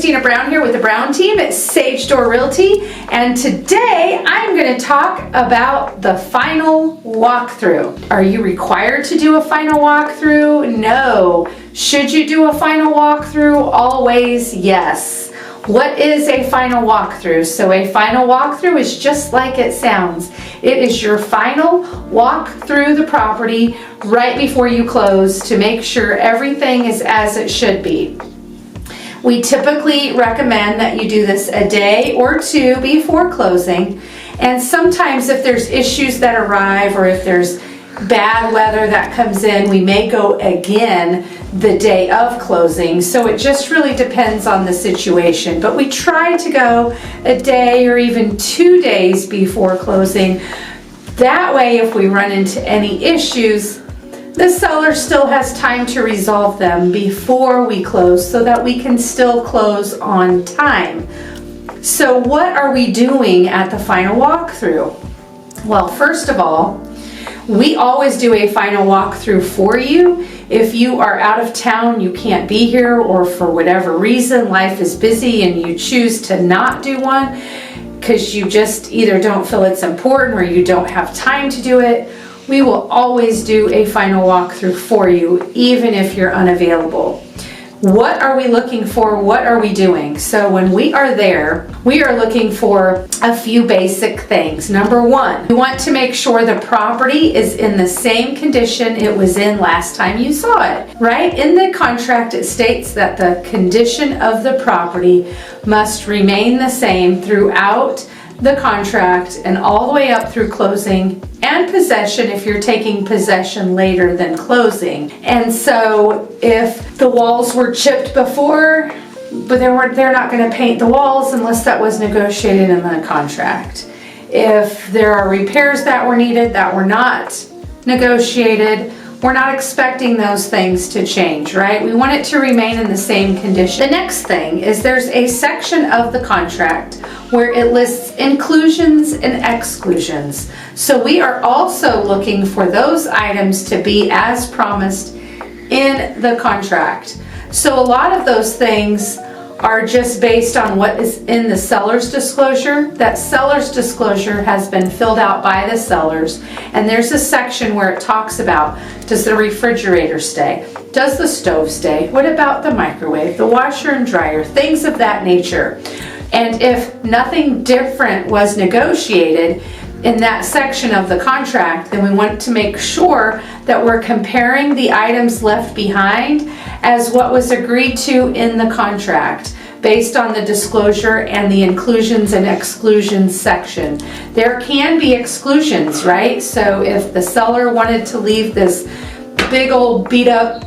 Christina Brown here with the Brown team at Sage Door Realty, and today I'm going to talk about the final walkthrough. Are you required to do a final walkthrough? No. Should you do a final walkthrough? Always yes. What is a final walkthrough? So a final walkthrough is just like it sounds. It is your final walk through the property right before you close to make sure everything is as it should be. We typically recommend that you do this a day or two before closing, and sometimes if there's issues that arrive or if there's bad weather that comes in, we may go again the day of closing. So it just really depends on the situation, but we try to go a day or even 2 days before closing. That way, if we run into any issues, the seller still has time to resolve them before we close so that we can still close on time. So what are we doing at the final walkthrough? Well, first of all, we always do a final walkthrough for you. If you are out of town, you can't be here, or for whatever reason, life is busy and you choose to not do one because you just either don't feel it's important or you don't have time to do it, we will always do a final walkthrough for you, even if you're unavailable. What are we looking for? What are we doing? So when we are there, we are looking for a few basic things. Number one, we want to make sure the property is in the same condition it was in last time you saw it, right? In the contract, it states that the condition of the property must remain the same throughout the contract and all the way up through closing and possession if you're taking possession later than closing. And so if the walls were chipped before, but they're not going to paint the walls unless that was negotiated in the contract. If there are repairs that were needed that were not negotiated, we're not expecting those things to change, right? We want it to remain in the same condition. The next thing is there's a section of the contract where it lists inclusions and exclusions. So we are also looking for those items to be as promised in the contract. So a lot of those things are just based on what is in the seller's disclosure. That seller's disclosure has been filled out by the sellers, and there's a section where it talks about, does the refrigerator stay? Does the stove stay? What about the microwave, the washer and dryer, things of that nature? And if nothing different was negotiated in that section of the contract, then we want to make sure that we're comparing the items left behind as what was agreed to in the contract based on the disclosure and the inclusions and exclusions section. There can be exclusions, right? So if the seller wanted to leave this big old beat up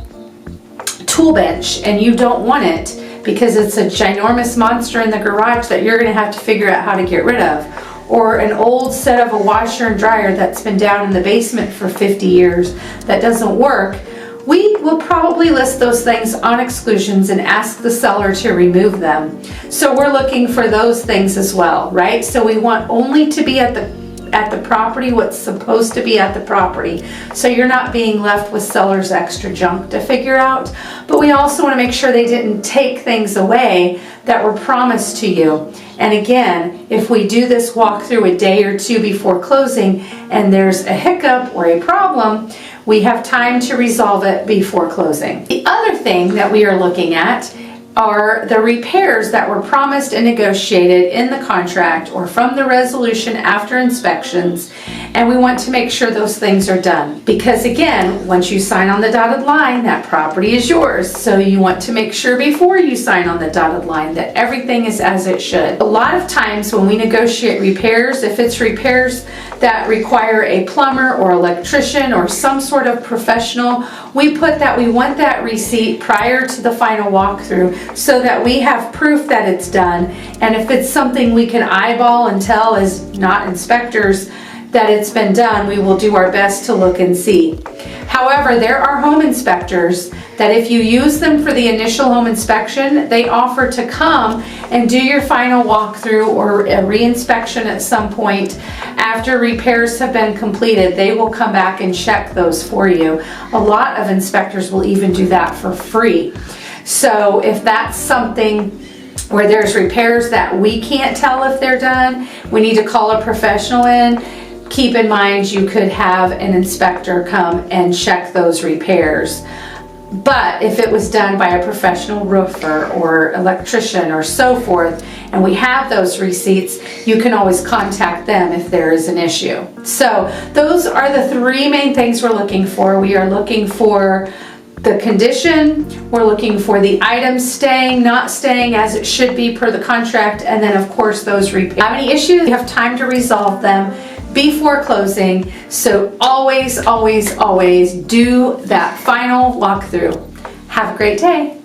tool bench and you don't want it because it's a ginormous monster in the garage that you're going to have to figure out how to get rid of, or an old set of a washer and dryer that's been down in the basement for 50 years that doesn't work, we will probably list those things on exclusions and ask the seller to remove them. So we're looking for those things as well, right? So we want only to be at the property what's supposed to be at the property. So you're not being left with seller's extra junk to figure out. But we also want to make sure they didn't take things away that were promised to you. And again, if we do this walkthrough a day or two before closing and there's a hiccup or a problem, we have time to resolve it before closing. The other thing that we are looking at are the repairs that were promised and negotiated in the contract or from the resolution after inspections, and we want to make sure those things are done. Because again, once you sign on the dotted line, that property is yours. So you want to make sure before you sign on the dotted line that everything is as it should. A lot of times when we negotiate repairs, if it's repairs that require a plumber or electrician or some sort of professional, we put that we want that receipt prior to the final walkthrough so that we have proof that it's done. And if it's something we can eyeball and tell as not inspectors that it's been done, we will do our best to look and see. However, there are home inspectors that if you use them for the initial home inspection, they offer to come and do your final walkthrough or a re-inspection at some point after repairs have been completed. They will come back and check those for you. A lot of inspectors will even do that for free. So if that's something where there's repairs that we can't tell if they're done, we need to call a professional in. Keep in mind you could have an inspector come and check those repairs. But if it was done by a professional roofer or electrician or so forth, and we have those receipts, you can always contact them if there is an issue. So those are the three main things we're looking for. We are looking for the condition, we're looking for the items staying, not staying as it should be per the contract, and then of course those repairs. If you have any issues, you have time to resolve them before closing. So always, always, always do that final walkthrough. Have a great day.